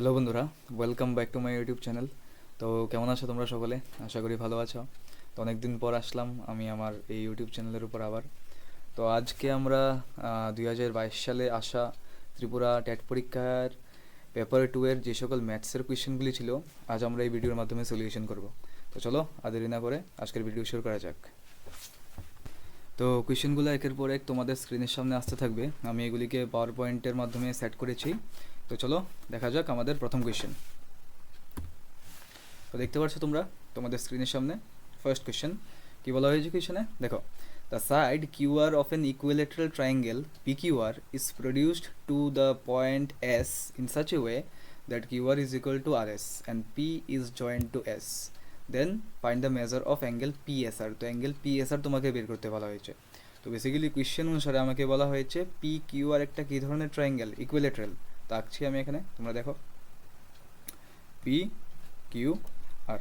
Hello বন্ধুরা, welcome back to my YouTube channel. তো কেমন আছো তোমরা সকলে? আশা করি ভালো আছো। তো অনেক দিন পর আসলাম আমি আমার এই ইউটিউব চ্যানেলের উপর আবার। তো আজকে আমরা 2022 সালে আসা ত্রিপুরা ট্যাট পরীক্ষার পেপার 2 এর যে সকল ম্যাথসের কোয়েশ্চেনগুলি ছিল, আজ আমরা এই ভিডিওর মাধ্যমে সলিউশন করব। তো চলো আর দেরি না করে আজকের ভিডিও শুরু করা যাক। তো কোয়েশ্চেনগুলো একের পর এক তোমাদের স্ক্রিনের সামনে আসতে থাকবে। আমি এগুলিকে পাওয়ার পয়েন্টের মাধ্যমে সেট করেছি। তো চলো দেখা যাক আমাদের প্রথম কোয়েশ্চেন। তো দেখতে পাচ্ছ তোমরা তোমাদের স্ক্রিনের সামনে ফার্স্ট কোয়েশ্চেন কি বলা হয়েছে কোয়েশ্চেনে দেখো, the side QR of an equilateral triangle PQR is produced to the point S in such a way that QR is equal to R S and P is joined to S, then find the measure of angle PSR. তো angle PSR তোমাকে বের করতে বলা হয়েছে। তো basically question অনুসারে আমাকে বলা হয়েছে পি কিউআর একটা কী ধরনের ট্রায়াঙ্গেল, ইকুইলেটারাল। তো আঁকছি আমি এখানে, তোমরা দেখো পি কিউ আর।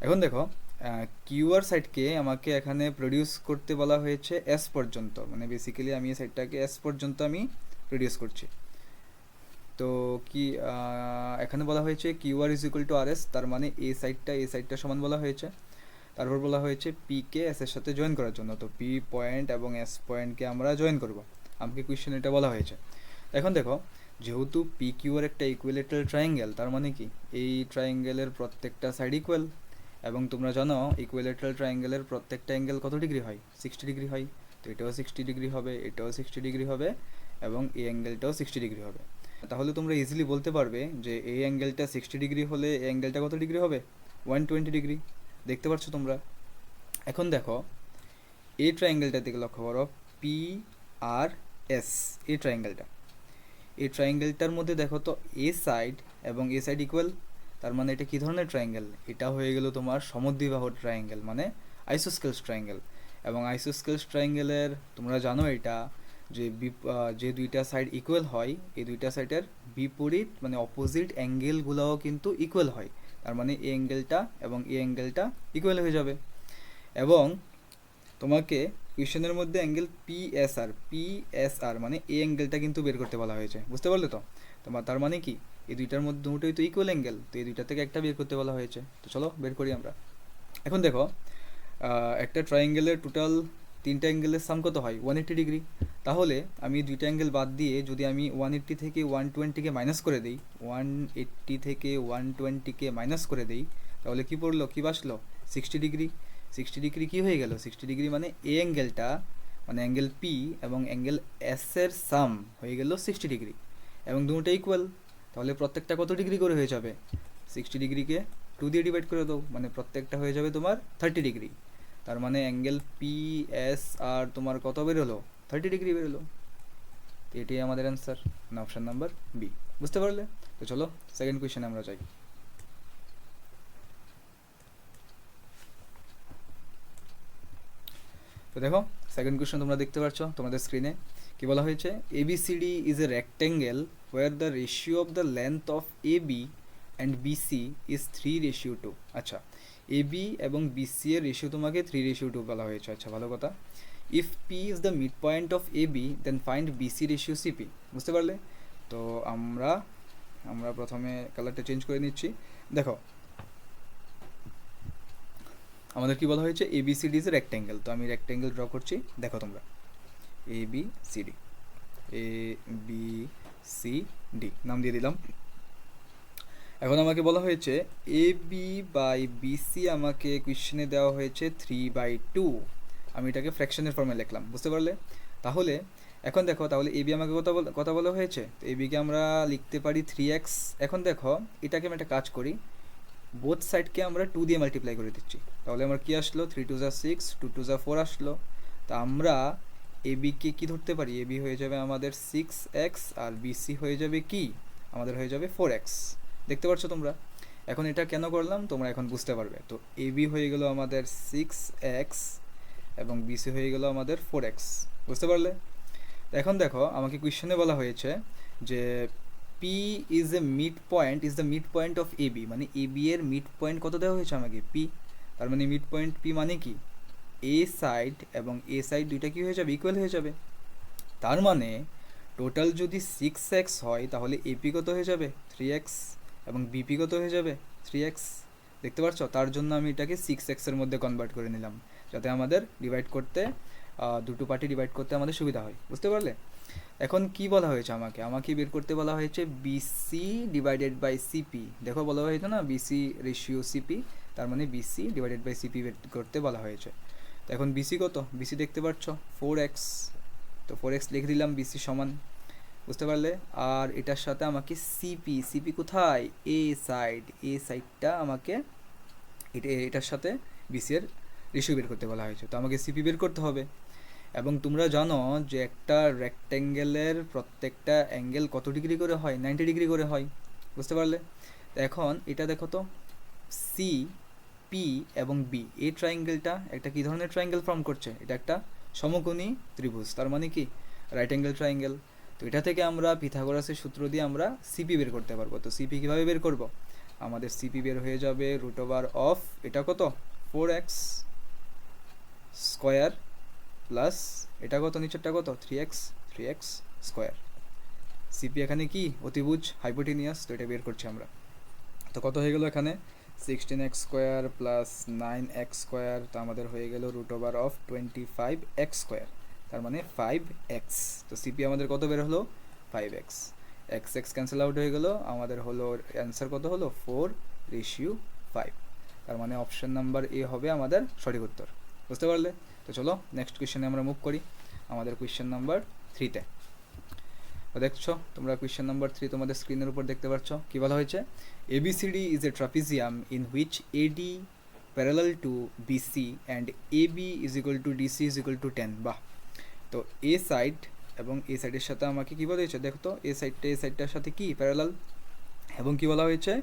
এখন দেখো কিউআর সাইডকে আমাকে এখানে প্রডিউস করতে বলা হয়েছে এস পর্যন্ত, মানে বেসিক্যালি আমি এই সাইডটাকে এস পর্যন্ত আমি প্রডিউস করছি। তো কি এখানে বলা হয়েছে QR is equal to R S, তার মানে এই সাইডটা সমান বলা হয়েছে। তারপর বলা হয়েছে পিকে এস এর সাথে জয়েন করার জন্য। তো পি পয়েন্ট এবং এস পয়েন্টকে আমরা জয়েন করব, আমাকে কোয়েশ্চেন এটা বলা হয়েছে। এখন দেখো, যেহেতু পি কিউআর একটা ইকুইলেটারাল ট্রায়াঙ্গেল, তার মানে কি এই ট্রায়াঙ্গেলের প্রত্যেকটা সাইড ইকুয়াল। এবং তোমরা জানো ইকুইলেটারাল ট্রায়াঙ্গেলের প্রত্যেকটা অ্যাঙ্গেল কত ডিগ্রি হয়? 60 ডিগ্রি হয়। তো এটাও 60 ডিগ্রি হবে, এটাও 60 ডিগ্রি হবে, এবং এই অ্যাঙ্গেলটাও 60 ডিগ্রি হবে। তাহলে তোমরা ইজিলি বলতে পারবে যে এই অ্যাঙ্গেলটা 60 ডিগ্রি হলে এই অ্যাঙ্গেলটা কত ডিগ্রি হবে? 120 ডিগ্রি। দেখতে পাচ্ছ তোমরা? এখন দেখো এই ট্রায়াঙ্গেলটার দিকে লক্ষ্য করো, পি আর এস, এই ট্রায়াঙ্গেলটার মধ্যে দেখো তো এ সাইড এবং এ সাইড ইকুয়াল। তার মানে এটা কী ধরনের ট্রায়াঙ্গেল? এটা হয়ে গেল তোমার সমদ্বিবাহু ট্রায়াঙ্গেল, মানে আইসোস্কেলস ট্রায়াঙ্গেল। এবং আইসোস্কেলস ট্রায়াঙ্গেলের তোমরা জানো এটা যে দুইটা সাইড ইকুয়াল হয়, এই দুইটা সাইডের বিপরীত মানে অপোজিট অ্যাঙ্গেলগুলোও কিন্তু ইকুয়াল হয়। তার মানে এই অ্যাঙ্গেলটা এবং এই অ্যাঙ্গেলটা ইকুয়াল হয়ে যাবে। এবং তোমাকে কোয়েশ্চেনের মধ্যে অ্যাঙ্গেল পিএসআর মানে এই অ্যাঙ্গেলটা কিন্তু বের করতে বলা হয়েছে, বুঝতে পারলে তো? তোমার তার মানে কি এই দুইটার মধ্যে দুটোই তো ইকুয়াল অ্যাঙ্গেল, তো এই দুইটা থেকে একটা বের করতে বলা হয়েছে। তো চলো বের করি আমরা। এখন দেখো একটা ট্রায়াঙ্গেলের টোটাল তিনটা অ্যাঙ্গেলের সাম কত হয়? 180 ডিগ্রি। তাহলে আমি দুইটা অ্যাঙ্গেল বাদ দিয়ে যদি আমি 180 থেকে 120কে মাইনাস করে দিই, 180 থেকে 120কে মাইনাস করে দিই, তাহলে কি পড়লো, কি বাসলো? 60 ডিগ্রি। 60 ডিগ্রি কী হয়ে গেল? 60 ডিগ্রি মানে এই অ্যাঙ্গেলটা, মানে অ্যাঙ্গেল পি এবং অ্যাঙ্গেল এস এর সাম হয়ে গেল 60 ডিগ্রি। এবং দুটো ইকুয়াল, তাহলে প্রত্যেকটা কত ডিগ্রি করে হয়ে যাবে? 60 ডিগ্রিকে 2 দিয়ে ডিভাইড করে দাও, মানে প্রত্যেকটা হয়ে যাবে তোমার 30 ডিগ্রি। তার মানে অ্যাঙ্গেল পি এস আর তোমার কত বেরোলো? 30 ডিগ্রি বেরোলো। তো এটাই আমাদের অ্যান্সার, মানে অপশান নাম্বার বি। বুঝতে পারলে? তো চলো সেকেন্ড কোয়েশ্চেনে আমরা যাই। তো দেখো সেকেন্ড কোয়েশ্চেন তোমরা দেখতে পাচ্ছ তোমাদের স্ক্রিনে কি বলা হয়েছে, ABCD is a rectangle where the ratio of the length of AB and BC is 3:2। আচ্ছা, এবি এবং বিসি এর রেশিও তোমাকে 3:2 বলা হয়েছে। আচ্ছা, ভালো কথা। If P is the mid point of AB then find BC ratio CP. বুঝতে পারলে? তো আমরা প্রথমে কালারটা চেঞ্জ করে নিচ্ছি। দেখো আমাদের কি বলা হয়েছে, এবিসিডি ইজ রেক্ট্যাঙ্গেল। তো আমি রেক্ট্যাঙ্গেল ড্র করছি, দেখো তোমরা এবিসিডি, এবিসিডি নাম দিয়ে দিলাম। এখন আমাকে বলা হয়েছে এ বি বাই বিসি, আমাকে কোয়েশ্চেনে দেওয়া হয়েছে 3/2। আমি এটাকে ফ্র্যাকশনের ফর্মে লিখলাম, বুঝতে পারলে? তাহলে এখন দেখো, তাহলে এবি আমাকে কথা বলা হয়েছে, তো এবিকে আমরা লিখতে পারি 3x। এখন দেখো এটাকে আমি একটা কাজ করি, বোথ সাইডকে আমরা 2 দিয়ে মাল্টিপ্লাই করে দিচ্ছি। তাহলে আমার কি আসলো? 3 2 6, 2 2 4 আসলো। তা আমরা এবিকে কি ধরতে পারি? এবি হয়ে যাবে আমাদের 6x, আর বিসি হয়ে যাবে কি? আমাদের হয়ে যাবে 4x। দেখতে পাচ্ছ তোমরা? এখন এটা কেন করলাম তোমরা এখন বুঝতে পারবে। তো এবি হয়ে গেল আমাদের 6x এবং বিসি হয়ে গেল আমাদের 4x। বুঝতে পারলে? এখন দেখো আমাকে কোয়েশ্চেনে বলা হয়েছে যে P is the mid point of AB, মানে এবি এর মিড পয়েন্ট কত দেওয়া হয়েছে আমাকে? পি। তার মানে মিড পয়েন্ট পি মানে কি এ সাইড এবং এ সাইড দুইটা কি হয়ে যাবে? ইকুয়াল হয়ে যাবে। তার মানে টোটাল যদি 6x হয় তাহলে এপি কত হয়ে যাবে 3x এবং বিপি কত হয়ে যাবে 3x। দেখতে পাচ্ছ, তার জন্য আমি এটাকে 6x এর মধ্যে কনভার্ট করে নিলাম, যাতে আমাদের ডিভাইড করতে দুটো পার্টি ডিভাইড করতে আমাদের সুবিধা হয়। বুঝতে পারলে? এখন কি বলা হয়েছে, আমাকে বের করতে বলা হয়েছে বিসি ডিভাইডেড বাই সিপি। দেখো বলা হয়েছে না বিসি রেশিও সিপি, তার মানে বিসি ডিভাইডেড বাই সিপি বের করতে বলা হয়েছে। তো এখন বিসি কত, বিসি দেখতে পাচ্ছ 4x, তো 4x লিখে দিলাম বিসি সমান। বুঝতে পারলে? আর এটার সাথে আমাকে সিপি, সিপি কোথায়, এ সাইডটা আমাকে এটার সাথে বিসি এর রেশিও বের করতে বলা হয়েছে, তো আমাকে সিপি বের করতে হবে। এবং তোমরা জানো যে একটা রেক্ট্যাঙ্গেলের প্রত্যেকটা অ্যাঙ্গেল কত ডিগ্রি করে হয়, 90 ডিগ্রি করে হয়। বুঝতে পারলে? তো এখন এটা দেখো তো, সি পি এবং বি, এই ট্রায়াঙ্গেলটা একটা কী ধরনের ট্রায়াঙ্গেল ফর্ম করছে, এটা একটা সমকোণী ত্রিভুজ, তার মানে কি রাইট অ্যাঙ্গেল ট্রায়াঙ্গেল। তো এটা থেকে আমরা পিথাগোরাসের সূত্র দিয়ে আমরা সিপি বের করতে পারবো। তো সিপি কীভাবে বের করব, আমাদের সিপি বের হয়ে যাবে রুট ওভার অফ এটা কত 4x স্কোয়ার প্লাস এটা কত নিচেরটা কত 3x স্কোয়ার। সিপি এখানে কি অতিভুজ হাইপোটেনিয়াস, তো এটা বের করছি আমরা। তো কত হয়ে গেল এখানে 16x square plus 9x square, তো আমাদের হয়ে গেল root over of 25x square, তার মানে 5x। তো সিপি আমাদের কত বের হলো 5x, x ক্যান্সেল আউট হয়ে গেল, আমাদের হলো অ্যান্সার কত হলো 4:5, তার মানে অপশন নাম্বার এ হবে আমাদের সঠিক উত্তর। বুঝতে পারলে? তো চলো নেক্সট কোয়েশ্চেনে আমরা মুভ করি, আমাদের কোয়েশ্চেন নাম্বার 3তে। তো দেখছো তোমরা কোয়েশ্চেন নাম্বার 3 তোমাদের স্ক্রিনের উপর দেখতে পাচ্ছ কি বলা হয়েছে, ABCD is a trapezium in which AD parallel to BC and AB is equal to DC is equal to 10। বাহ, তো এ সাইড এবং এ সাইডের সাথে আমাকে কি বলা হয়েছে, দেখো তো এ সাইডটার সাথে কি প্যারালাল, এবং কি বলা হয়েছে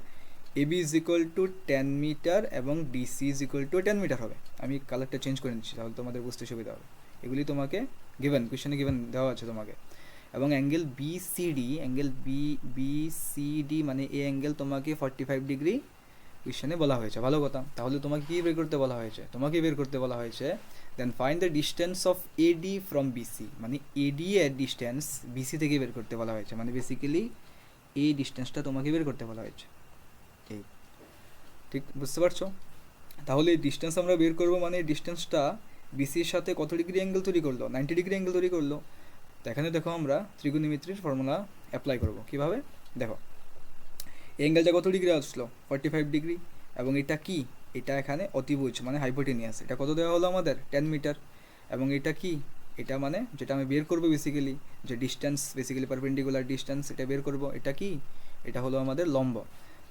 AB is equal to 10 metre এবং DC is equal to 10 metre হবে। আমি কালারটা চেঞ্জ করে নিচ্ছি তাহলে তোমাদের বুঝতে সুবিধা হবে। এগুলি তোমাকে গিভেন কোয়েশ্চেনে গিভেন দেওয়া আছে তোমাকে। এবং অ্যাঙ্গেল বিসিডি মানে এই অ্যাঙ্গেল তোমাকে 45 ডিগ্রি কোয়েশ্চেনে বলা হয়েছে। ভালো কথা, তাহলে তোমাকে কী বের করতে বলা হয়েছে, then find the distance of AD from BC, মানে এডি এর ডিস্টেন্স বিসি থেকে বের করতে বলা হয়েছে, মানে বেসিক্যালি এই ডিস্টেন্সটা তোমাকে বের করতে বলা হয়েছে। এই ঠিক বুঝতে পারছো? তাহলে এই ডিস্টেন্স আমরা বের করবো, মানে এই ডিস্টেন্সটা বিসির সাথে কত ডিগ্রি অ্যাঙ্গেল তৈরি করলো, 90 ডিগ্রি অ্যাঙ্গেল তৈরি করলো। তো এখানে দেখো আমরা ত্রিকোণমিতির ফর্মুলা অ্যাপ্লাই করব। কিভাবে দেখো, এই অ্যাঙ্গেলটা কত ডিগ্রি আসলো 45 ডিগ্রি, এবং এটা কি, এটা এখানে অতিভুজ মানে হাইপোটেনিয়াস, এটা কত দেওয়া হলো আমাদের 10 মিটার। এবং এটা কি, এটা মানে যেটা আমি বের করবো বেসিক্যালি, যে ডিস্টেন্স বেসিক্যালি পারপেন্ডিকুলার ডিস্টেন্স এটা বের করব, এটা কি, এটা হলো আমাদের লম্ব।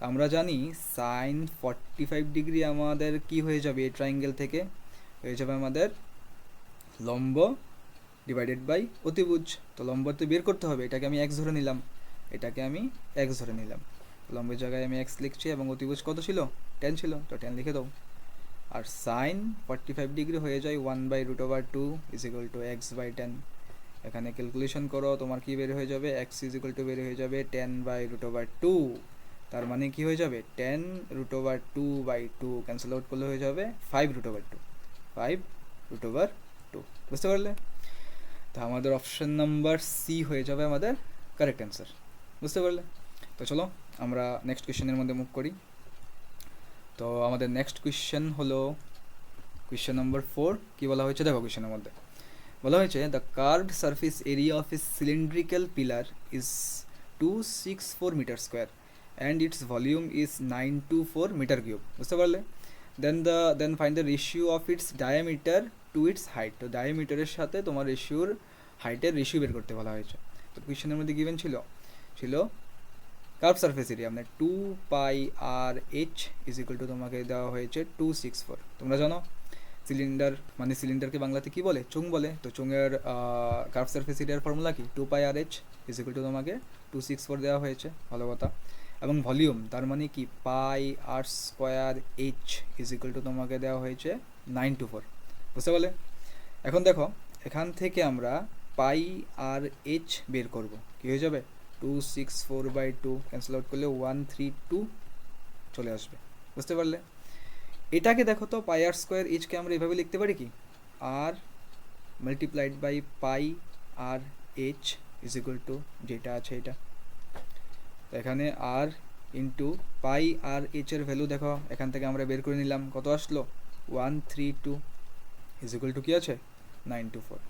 আমরা জানি সাইন 45 ডিগ্রি আমাদের কি হয়ে যাবে, এই ট্রায়াঙ্গেল থেকে হয়ে যাবে আমাদের লম্ব ডিভাইডেড বাই অতিভুজ। তো লম্ব তো বের করতে হবে, এটাকে আমি x ধরে নিলাম, লম্বের জায়গায় আমি x লিখছি, এবং অতিভুজ কত ছিল 10 ছিল, তো 10 লিখে দাও। আর সাইন 45 ডিগ্রি হয়ে যায় 1/√2 ইজ ইকুয়াল টু x/10। এখানে ক্যালকুলেশন করো, তোমার কি বের হয়ে যাবে, x ইজ ইকুয়াল টু বের হয়ে যাবে 10/√2, তার মানে কি হয়ে যাবে 10√2/2 ক্যান্সেল আউট করলে হয়ে যাবে 5√2। বুঝতে পারলে? তো আমাদের অপশন নাম্বার সি হয়ে যাবে আমাদের কারেক্ট অ্যান্সার। বুঝতে পারলে? তো চলো আমরা নেক্সট কোয়েশ্চেনের মধ্যে মুভ করি। তো আমাদের নেক্সট কোয়েশ্চেন হলো কোয়েশ্চেন নাম্বার 4। কী বলা হয়েছে দেখো, কোয়েশ্চেনের মধ্যে বলা হয়েছে the curved surface area of a cylindrical pillar is 264 metre square and its volume is 924 metre cube. বুঝতে পারলে? Then find the ratio of its diameter to its height. তো ডায়ামিটারের সাথে তোমার হাইটের রেশিও বের করতে বলা হয়েছে। তো কোয়েশ্চেনের মধ্যে গিভেন ছিল কার্ভ সারফেস এরিয়া মানে 2πr/h ইজ ইকুয়াল টু তোমাকে দেওয়া হয়েছে 264। তোমরা জানো সিলিন্ডারকে বাংলাতে কি বলে, চোঙ বলে। তো চোঙের কার্ভ সারফেস এরিয়ার ফর্মুলা কি 2πr/h ইজ ইকুয়াল টু তোমাকে 264 দেওয়া হয়েছে। ভালো কথা। এবং ভলিউম তার মানে কি πr² ইজ ইকুয়াল টু তোমাকে দেওয়া হয়েছে 924। বুঝতে পারলে? এখন দেখো এখান থেকে আমরা πr/h বের করব, কি হয়ে যাবে 264/2 ক্যান্সেল আউট করলে 132 চলে আসবে। বুঝতে পারলে? এটাকে দেখো তো πr²h আমরা এভাবে লিখতে পারি কি, r multiplied by πr/h is equal to যেটা আছে এটা। তো এখানে r into pi r h এর ভ্যালু দেখো এখান থেকে আমরা বের করে নিলাম, কত আসলো 132 ইজ ইকুয়াল টু কী আছে 924।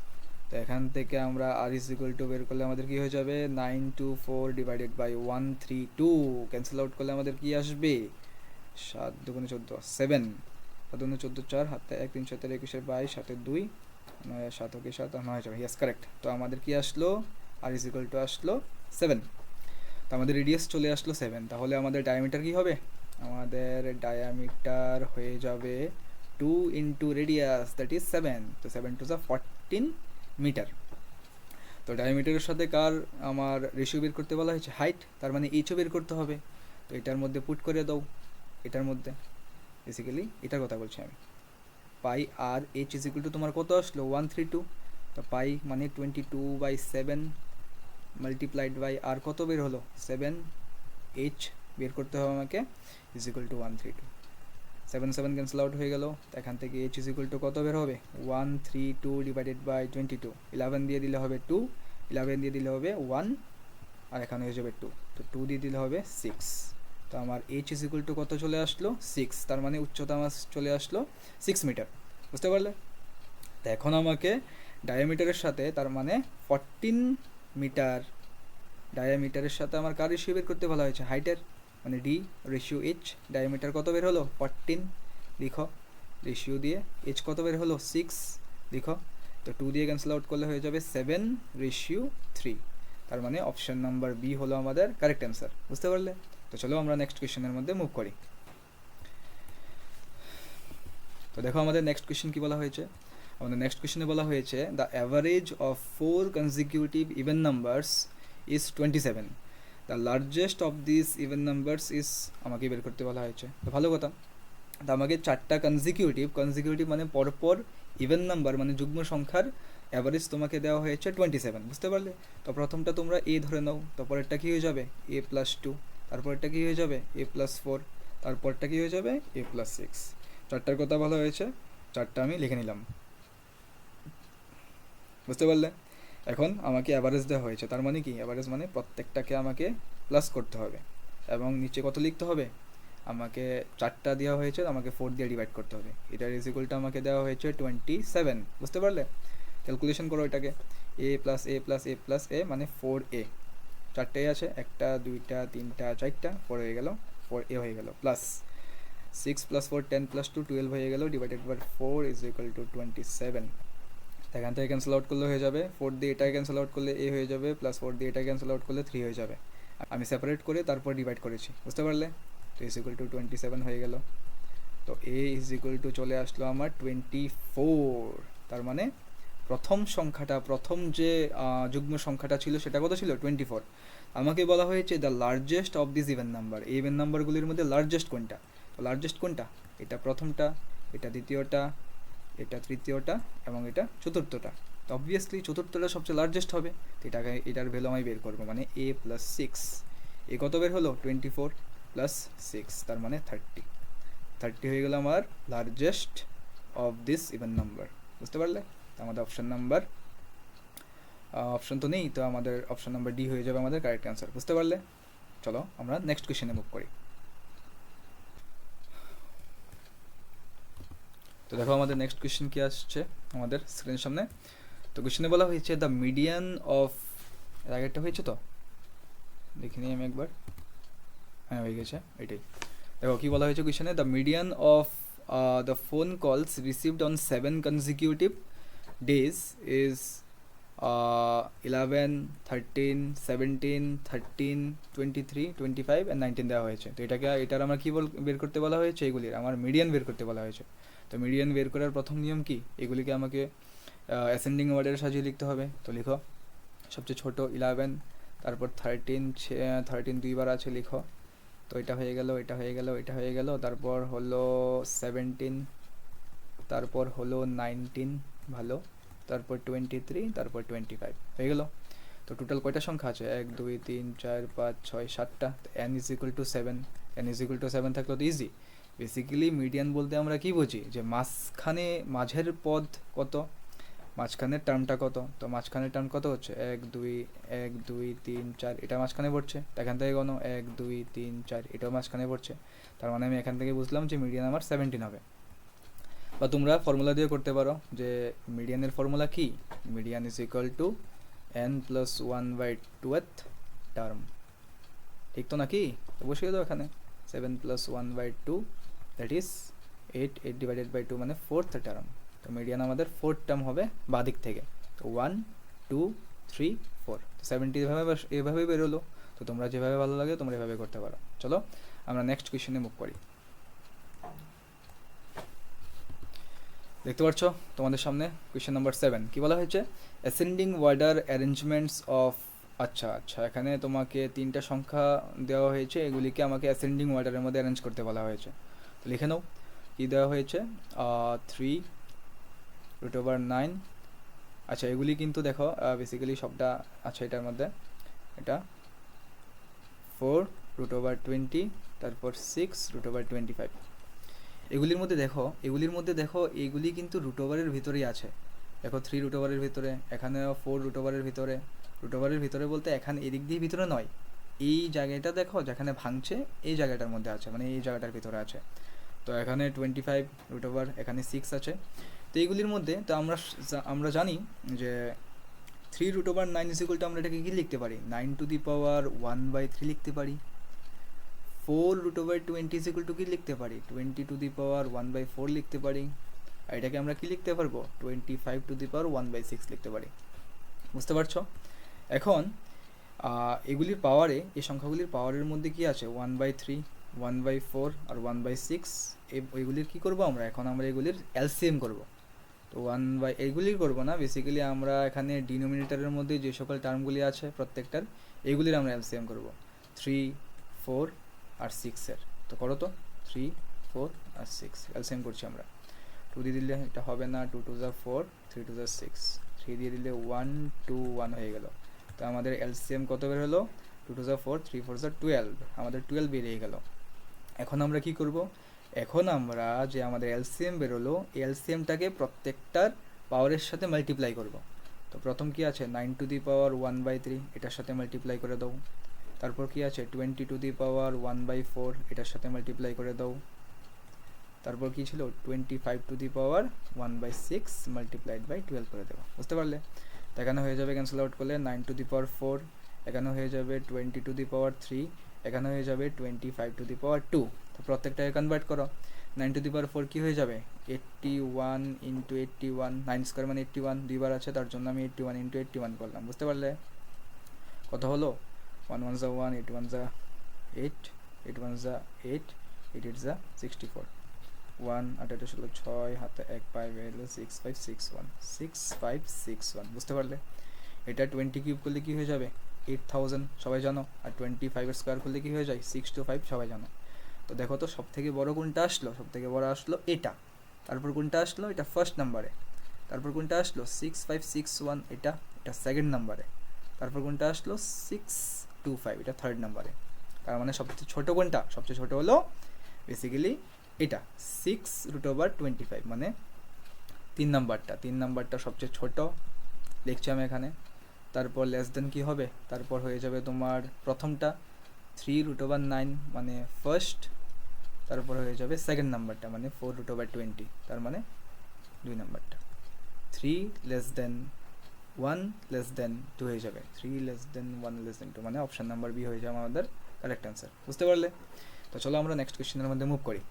তো এখান থেকে আমরা আর ইজ ইকুয়াল টু বের করলে আমাদের কী হয়ে যাবে 924 ডিভাইডেড বাই 132, ক্যান্সেল আউট করলে আমাদের কী আসবে 7 দুগুণে 14 7, 7 দুগুণে 14 4, হাতে 1 3 7 21 22 7 2 9 7 ওকে 7 9 হয়ে যাবে, ইয়েস কারেক্ট। তো আমাদের কি আসলো আর ইজ ইকুয়াল টু আসলো 7। তো আমাদের রেডিয়াস চলে আসলো 7, তাহলে আমাদের ডায়ামিটার কি হবে, আমাদের ডায়ামিটার হয়ে যাবে 2 ইন্টু রেডিয়াস দ্যাট ইজ 7, তো 7 টু 14 মিটার। তো ডায়ামিটারের সাথে কার আমার রেশিও বের করতে বলা হয়েছে হাইট, তার মানে এইচও বের করতে হবে। তো এটার মধ্যে পুট করে দাও, এটার মধ্যে বেসিক্যালি এটার কথা বলছি আমি। পাই r H is equal two তোমার কত আসলো 132, তো পাই মানে 22/7 মাল্টিপ্লাইড বাই আর কত বের হলো 7, এইচ বের করতে হবে আমাকে is equal two 132, 7 7 cancel out হয়ে গেল। এখান থেকে এইচ ইজ ইকুয়াল টু কত বের হবে 132 ডিভাইডেড বাই 22, 11 দিয়ে দিলে হবে 2, 11 দিয়ে দিলে হবে 1, আর এখানে হয়ে যাবে 2, তো 2 দিয়ে দিলে হবে 6। তো আমার এইচ ইজ ইকুয়াল টু কত চলে আসলো 6, তার মানে উচ্চতা আমার চলে আসলো 6 মিটার, বুঝতে পারলে। তো এখন আমাকে ডায়ামিটারের সাথে তার মানে 14 মিটার ডায়ামিটারের সাথে আমার কার রেশিও বের করতে বলা হয়েছে হাইটের, মানে ডি রেশিও এইচ, ডায়ামিটার কত বের হলো 14 লিখো, রেশিও দিয়ে এইচ কত বের হলো 6 লিখো, তো 2 দিয়ে ক্যান্সেল আউট করলে হয়ে যাবে 7/3, তার মানে অপশন নাম্বার বি হলো আমাদের কারেক্ট অ্যান্সার, বুঝতে পারলে। তো চলো আমরা নেক্সট কোয়েশ্চেনের মধ্যে মুভ করি। তো দেখো আমাদের নেক্সট কোয়েশ্চেন কি বলা হয়েছে, আমাদের নেক্সট কোয়েশ্চেনে বলা হয়েছে the average of 4 consecutive even numbers is 27, the largest of this even numbers is, আমাকে বের করতে বলা হয়েছে। তো ভালো কথা, তো আমাকে 4টা কনজিকিউটিভ মানে পরপর ইভেন নাম্বার মানে যুগ্ম সংখ্যার অ্যাভারেজ তোমাকে দেওয়া হয়েছে 27, বুঝতে পারলে। তো প্রথমটা তোমরা এ ধরে নাও, তো পরেরটা কী হয়ে যাবে a+2, তারপরটা কী হয়ে যাবে a+4, তারপরটা কী হয়ে যাবে a+6। 4টার কথা বলা হয়েছে, 4টা আমি লিখে নিলাম, বুঝতে পারলে। এখন আমাকে অ্যাভারেজ দেওয়া হয়েছে, তার মানে কি অ্যাভারেজ মানে প্রত্যেকটাকে আমাকে প্লাস করতে হবে, এবং নিচে কত লিখতে হবে, আমাকে 4টা দেওয়া হয়েছে, আমাকে 4 দিয়ে ডিভাইড করতে হবে, এটার রেজাল্টটা আমাকে দেওয়া হয়েছে 27, বুঝতে পারলে। ক্যালকুলেশন করো এটাকে, a+a+a+a মানে 4a, 4টে আছে, 1টা 2টা 3টা 4টা 4 হয়ে গেল, 4a হয়ে গেল, প্লাস 6 + 4 10 + 2 12 হয়ে গেল, divided by 4 is equal to 27। এখান থেকে ক্যান্সেল আউট করলে হয়ে যাবে 4 দিয়ে এটাকে ক্যান্সেল আউট করলে এ হয়ে যাবে, প্লাস 4 দিয়ে এটাকে ক্যান্সেল আউট করলে 3 হয়ে যাবে। আমি সেপারেট করে তারপর ডিভাইড করেছি, বুঝতে পারলে। তো ইজ ইকুয়াল টু 27 হয়ে গেল। তো এ ইজ ইকুয়াল টু চলে আসলো আমার 24, তার মানে প্রথম সংখ্যাটা, প্রথম যে যুগ্ম সংখ্যাটা ছিল সেটা কত ছিল 24। আমাকে বলা হয়েছে the largest of this even number, এই ইভেন নাম্বারগুলির মধ্যে লার্জেস্ট কোনটা, তো লার্জেস্ট কোনটা, এটা প্রথমটা, এটা দ্বিতীয়টা, এটা তৃতীয়টা, এবং এটা চতুর্থটা। তো অবভিয়াসলি চতুর্থটা সবচেয়ে লার্জেস্ট হবে, তো এটার ভ্যালু আমি বের করবো, মানে a+6, এ কত বের হলো 24 + 6, তার মানে 30 হয়ে গেল আমার largest of this even number, বুঝতে পারলে। আমাদের অপশন তো নেই, তো আমাদের অপশন নাম্বার ডি হয়ে যাবে আমাদের কারেক্ট অ্যান্সার, বুঝতে পারলে। চলো আমরা নেক্সট কোয়েশ্চেনে মুভ করি। তো দেখো আমাদের নেক্সট কোয়েশ্চেন কি আসছে আমাদের স্ক্রিনের সামনে। তো কোয়েশ্চেনে বলা হয়েছে দ্য মিডিয়ান অফ, এর আগেরটা হয়েছে তো দেখে নিই আমি একবার, হ্যাঁ হয়ে গেছে, এটাই। দেখো কি বলা হয়েছে কোয়েশ্চেনে, the median of the phone calls received on 7 consecutive days is 11 13 17 13 23 25 and 19 দেওয়া হয়েছে। তো এটার আমার কী বের করতে বলা হয়েছে, এগুলির আমার মিডিয়ান বের করতে বলা হয়েছে। তো মিডিয়ান বের করার প্রথম নিয়ম কি, এগুলিকে আমাকে অ্যাসেন্ডিং অর্ডারে সাজিয়ে লিখতে হবে। তো লিখো সবচেয়ে ছোট 11, তারপর 13 দুইবার আছে লিখো, তো এটা হয়ে গেল, এটা হয়ে গেল, এটা হয়ে গেল, তারপর হলো 17, তারপর হলো 19, ভালো, তারপর 23, তারপর 25 হয়ে গেল। তো টোটাল কয়টা সংখ্যা আছে, 1 2 3 4 5 6 7টা, n is equal two 7, n is equal two 7 থাকলে তো ইজি। বেসিক্যালি মিডিয়ান বলতে আমরা কি বুঝি, যে মাঝখানে মাঝের পদ কত, মাঝখানের টার্মটা কত, তো মাঝখানের টার্ম কত হচ্ছে 1 2 1 2 3 4, এটা মাঝখানে পড়ছে, তো এখান থেকে কোনো 1 2 3 4 এটাও মাঝখানে পড়ছে, তার মানে আমি এখান থেকে বুঝলাম যে মিডিয়ান আমার 17 হবে। বা তোমরা ফর্মুলা দিয়ে করতে পারো যে মিডিয়ানের ফর্মুলা কি, median is equal two n+1/2th term, ঠিক তো নাকি? তো বসিয়ে দাও এখানে 7+1/2, দ্যাট ইজ 8 ডিভাইডেড বাই 2 মানে 4th টার্ম। তো মিডিয়ান আমাদের 4th টার্ম হবে বাদিক থেকে, তো 1 2 3 4, তো 70 এভাবেই বেরোলো। তো তোমরা যেভাবে ভালো লাগে তোমরা এভাবে করতে পারো। চলো আমরা নেক্সট কোয়েশ্চেনে মুভ করি। দেখতে পাচ্ছ তোমাদের সামনে কোয়েশ্চেন নাম্বার 7 কি বলা হয়েছে, অ্যাসেন্ডিং অর্ডার অ্যারেঞ্জমেন্টস অফ। আচ্ছা আচ্ছা, এখানে তোমাকে 3টা সংখ্যা দেওয়া হয়েছে, এগুলিকে আমাকে অ্যাসেন্ডিং অর্ডারের মধ্যে অ্যারেঞ্জ করতে বলা হয়েছে। তো লিখে নাও কী দেওয়া হয়েছে, 3√9। আচ্ছা এগুলি কিন্তু দেখো বেসিক্যালি সবটা আচ্ছা এটার মধ্যে, এটা 4√20, তারপর 6√25। এগুলির মধ্যে দেখো এইগুলি কিন্তু রুট ওভারের ভিতরেই আছে। দেখো 3 রুট ওভারের ভিতরে, এখানেও 4 রুট ওভারের ভিতরে। রুট ওভারের ভিতরে বলতে এখানে এদিক দিয়ে ভিতরে নয়, এই জায়গাটা দেখো যেখানে ভাঙছে এই জায়গাটার মধ্যে আছে, মানে এই জায়গাটার ভিতরে আছে। তো এখানে 25 রুট ওভার, এখানে 6 আছে। তো এইগুলির মধ্যে তো আমরা জানি যে 3√9 ইকুয়াল টু আমরা এটাকে কী লিখতে পারি, 9⁻1/3 লিখতে পারি। 4√20 ইকুয়াল টু কী লিখতে পারি, 20⁻1/4 লিখতে পারি। আর এটাকে আমরা কি লিখতে পারবো, 25⁻1/6 লিখতে পারি। বুঝতে পারছো? এখন এগুলির পাওয়ারে, এই সংখ্যাগুলির পাওয়ারের মধ্যে কি আছে, 1/3 1/4 আর 1/6। এগুলির কী করবো আমরা, এখন আমরা এগুলির এলসিএম করব। তো এইগুলির করবো না, বেসিক্যালি আমরা এখানে ডিনোমিনেটরের মধ্যে যে সকল টার্মগুলি আছে প্রত্যেকটার, এগুলির আমরা এলসিএম করব 3 4 আর 6-এর। তো করো তো 3 4 আর 6 এলসিএম করছি আমরা। 2 দিয়ে দিলে এটা হবে না, 2 2 4, 3 2 6, 3 দিয়ে দিলে 1 2 1 হয়ে গেল। তো আমাদের এলসিএম কত বের হলো, 2 2 4, 3 4 12, আমাদের 12 বেরিয়ে গেল। এখন আমরা কি করব, এখন আমরা যে আমাদের এলসিএম বেরোলো, এই এলসিএমটাকে প্রত্যেকটার পাওয়ারের সাথে মাল্টিপ্লাই করব। তো প্রথম কি আছে 9⁻1/3, এটার সাথে মাল্টিপ্লাই করে দাও। তারপর কি আছে 20⁻1/4, এটার সাথে মাল্টিপ্লাই করে দাও। তারপর কি ছিল 25⁻1/6 মাল্টিপ্লাইড বাই 12 করে দেবো। বুঝতে পারলে? তো এখানে হয়ে যাবে ক্যান্সেল আউট করলে 9⁻4, এখানে হয়ে যাবে 20⁻3, এখানে হয়ে যাবে 25⁻2। তো প্রত্যেকটাকে কনভার্ট করো। 9⁻4 কি হয়ে যাবে 81 ইন্টু 81, 9 স্কোয়ার মানে 81, দুইবার আছে তার জন্য আমি 81 ইন্টু 81 করলাম। বুঝতে পারলে? কত হলো 1 1 1, 8 1 8, 8 1 8, 8 8 64, 1 8 8 ষোলো 6, হাতে 1 5 এলো 6 5 6 1, 6 5 6 1। বুঝতে পারলে? এটা 20 কিউব করলে কি হয়ে যাবে 8000, সবাই জানো। আর 25 স্কোয়ার করলে কি হয়ে যায় 625, সবাই জানো। তো দেখো তো সব থেকে বড় কোনটা আসলো, সব থেকে বড় আসলো এটা। তারপর কোনটা আসলো, এটা ফার্স্ট নাম্বারে। তারপর কোনটা আসলো 6561, এটা সেকেন্ড নাম্বারে। তারপর কোনটা আসলো 625, এটা থার্ড নাম্বারে। তার মানে সবচেয়ে ছোট কোনটা, সবচেয়ে ছোট হলো বেসিক্যালি এটা 6√25, মানে 3 নাম্বারটা সবচেয়ে ছোট লিখছি আমি এখানে। তারপর লেস দেন কি হবে, তারপর হয়ে যাবে তোমার প্রথমটা 3√9, মানে ফার্স্ট। তারপর হয়ে যাবে সেকেন্ড নাম্বারটা, মানে 4√20, তার মানে 2 নাম্বারটা। 3 লেস দেন 1 লেস দেন 2 হয়ে যাবে, 3 লেস দেন 1 লেস দেন 2, মানে অপশান নাম্বার বি হয়ে যাবে আমাদের কারেক্ট অ্যান্সার। বুঝতে পারলে? তো চলো আমরা নেক্সট কোয়েশ্চেনের মধ্যে মুভ করি।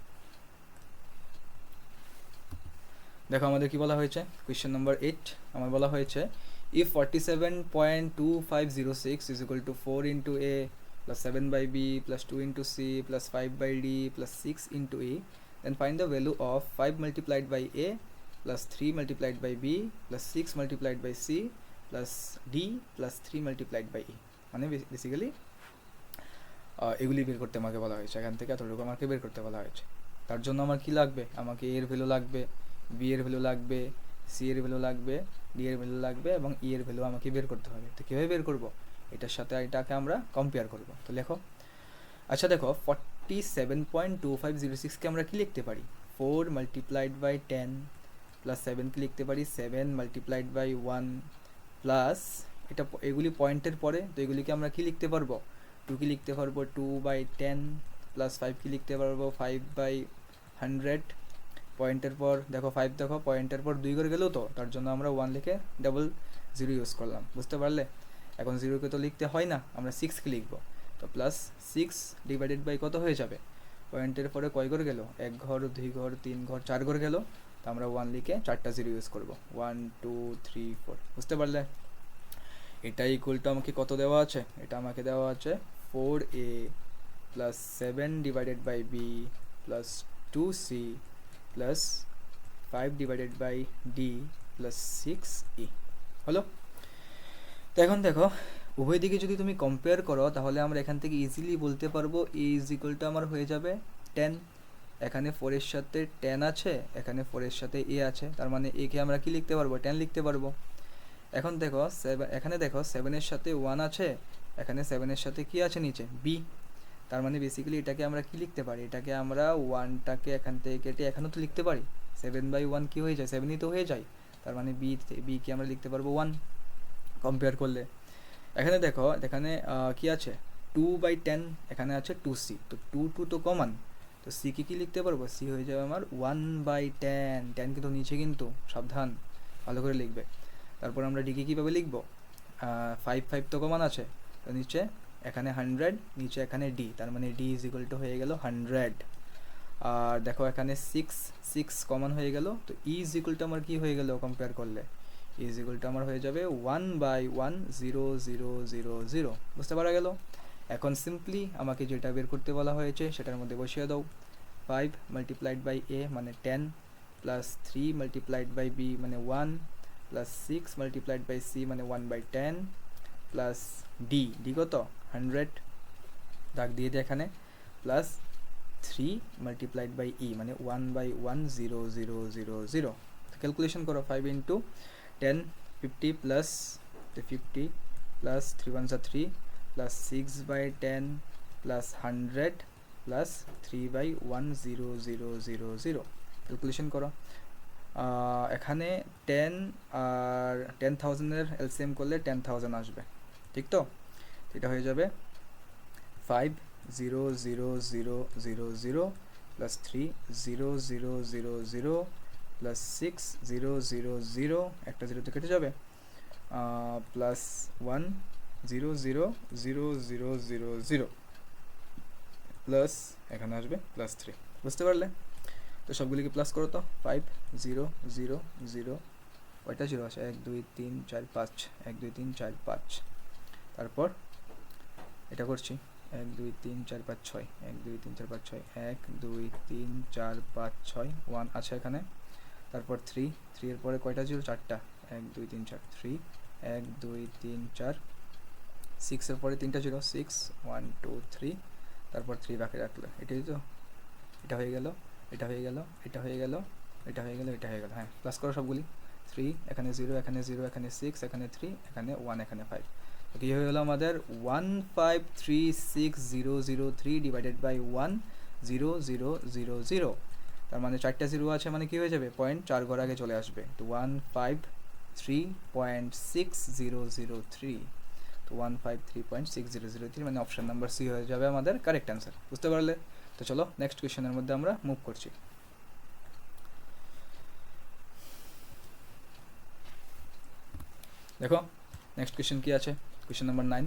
দেখো আমাদের কি বলা হয়েছে, কোয়েশ্চেন নাম্বার 8 আমার বলা হয়েছে if 47.2506 is equal to 4 into a plus 7 by b plus 2 into c plus 5 by d plus 6 into e, then find the value of 5 multiplied by a plus 3 multiplied by b plus 6 multiplied by c plus d plus 3 multiplied by e। মানে basically এগুলি বের করতে আমাকে বলা হয়েছে, এখান থেকে এতটুকু আমাকে বের করতে বলা হয়েছে। তার জন্য আমার কি লাগবে, আমাকে এর ভ্যালু লাগবে, বি এর ভ্যালু লাগবে, সি এর ভ্যালু লাগবে, ডি এর ভ্যালু লাগবে এবং ই এর ভ্যালু আমাকে বের করতে হবে। তো কীভাবে বের করব, এটার সাথে এটাকে আমরা কম্পেয়ার করব। তো লেখো। আচ্ছা দেখো 47.2506কে আমরা কি লিখতে পারি, 4 মাল্টিপ্লাইড বাই 10 প্লাস 7 কি লিখতে পারি 7 মাল্টিপ্লাইড বাই 1 প্লাস এটা এগুলি পয়েন্টের পরে, তো এগুলিকে আমরা কি লিখতে পারবো 2 কি লিখতে পারবো 2/10 প্লাস 5 কি লিখতে পারবো 5/100। পয়েন্টের পর দেখো 5, দেখো পয়েন্টের পর 2 করে গেল, তো তার জন্য আমরা 1 লিখে ডাবল 0 ইউজ করলাম, বুঝতে পারলে। এখন 0কে তো লিখতে হয় না, আমরা 6 কি লিখবো, তো প্লাস 6 ডিভাইডেড বাই কত হয়ে যাবে, পয়েন্টের পরে কয় ঘর গেল 1 ঘর 2 ঘর 3 ঘর 4 ঘর গেল, তো আমরা 1 লিখে 4টা 0 ইউজ করবো 1 2 3 4, বুঝতে পারলে। এটা ইকুয়াল টু আমাকে কত দেওয়া আছে, এটা আমাকে দেওয়া আছে 4a plus 7 divided by b plus 2c plus 5 divided by d plus 6e হলো। তো এখন দেখো উভয় দিকে যদি তুমি কম্পেয়ার করো তাহলে আমরা এখান থেকে ইজিলি বলতে পারবো a ইজ ইকুয়াল টু আমার হয়ে যাবে 10। এখানে 4 এর সাথে 10 আছে, এখানে 4 এর সাথে a আছে, তার মানে a কে আমরা কি লিখতে পারবো 10 লিখতে পারবো। এখন দেখো এখানে দেখো 7 এর সাথে 1 আছে, এখানে 7 এর সাথে কি আছে নিচে b, তার মানে বেসিক্যালি এটাকে আমরা কি লিখতে পারি, এটাকে আমরা 1টাকে এখান থেকে কেটে এখানেও তো লিখতে পারি 7/1 কি হয়ে যায় 7ই তো হয়ে যায়, তার মানে b কি আমরা লিখতে পারবো 1 কম্পেয়ার করলে। এখানে দেখো এখানে কি আছে 2/10, এখানে আছে 2c, তো 2 তো কমন, তো c কি লিখতে পারবো c হয়ে যাবে আমার 1/10, 10 কিন্তু নিচে কিন্তু সাবধান ভালো করে লিখবে। তারপর আমরা ডি কে কীভাবে লিখবো 5 তো কমন আছে, তো নিচে এখানে 100 নিচে এখানে ডি, তার মানে ডি ইজ ইকুয়াল টু হয়ে গেল 100। আর দেখো এখানে 6 কমন হয়ে গেল, তো ই ইজ ইকুয়াল টু আমার কি হয়ে গেল কম্পেয়ার করলে ই ইজ ইকুয়াল টু আমার হয়ে যাবে 1/1000, বুঝতে পারা গেল। এখন সিম্পলি আমাকে যেটা বের করতে বলা হয়েছে সেটার মধ্যে বসিয়ে দাও 5 মাল্টিপ্লাইড বাই এ মানে 10 প্লাস 3 মাল্টিপ্লাইড বাই বি মানে 1 প্লাস 6 মাল্টিপ্লাইড বাই সি মানে 1/10 প্লাস ডি কত 100 দাগ দিয়ে দিই এখানে, প্লাস 3 মাল্টিপ্লাইড বাই ই মানে 1/1000। ক্যালকুলেশন করো 5 into 10 50 plus 50 plus 3 1 3 plus 6/10 plus 100 plus 3/1000। Calculation করো, এখানে 10 আর 10,000-এর এলসিএম করলে 10,000 আসবে, ঠিক তো। এটা হয়ে যাবে 5,0,0,0,0 প্লাস 3,0,0,0,0 প্লাস 6,0,0,0, একটা 0 তো কেটে যাবে, প্লাস 1,0,0,0,0,0 প্লাস এখানে আসবে প্লাস 3, বুঝতে পারলে। তো সবগুলিকে প্লাস করো তো 5,0,0,0, কয়টা 0 আসে 1 2 3 4 5, 1 2 3 4 5, তারপর এটা করছি 1 2 3 4 5 6, 1 2 3 4 5 6, 1 2 3 4 5 6, 1 আছে এখানে, তারপর 3 এর পরে কয়টা 0 4টা 1 2 3 4 3 1 2 3 4, 6 এর পরে 3টা 0 6 1 2 3, তারপর 3 বাকি রাখলে এটাই তো, এটা হয়ে গেল এটা হয়ে গেল এটা হয়ে গেল এটা হয়ে গেল এটা হয়ে গেল, হ্যাঁ প্লাস করো সবগুলি 3 এখানে 0 এখানে 0 এখানে 6 এখানে 3 এখানে 1 এখানে 5, তো কী হয়ে গেলো আমাদের 1536003 ডিভাইডেড বাই 1,0,0,0,0, তার মানে 4টা 0 আছে মানে কি হয়ে যাবে 0.4 ঘর আগে চলে আসবে, তো 153.6003, তো 153.6003 মানে অপশান নাম্বার সি হয়ে যাবে আমাদের কারেক্ট অ্যান্সার, বুঝতে পারলে। তো চলো নেক্সট কোয়েশ্চেনের মধ্যে আমরা মুভ করছি। দেখো নেক্সট কোয়েশ্চেন কি আছে, question number 9,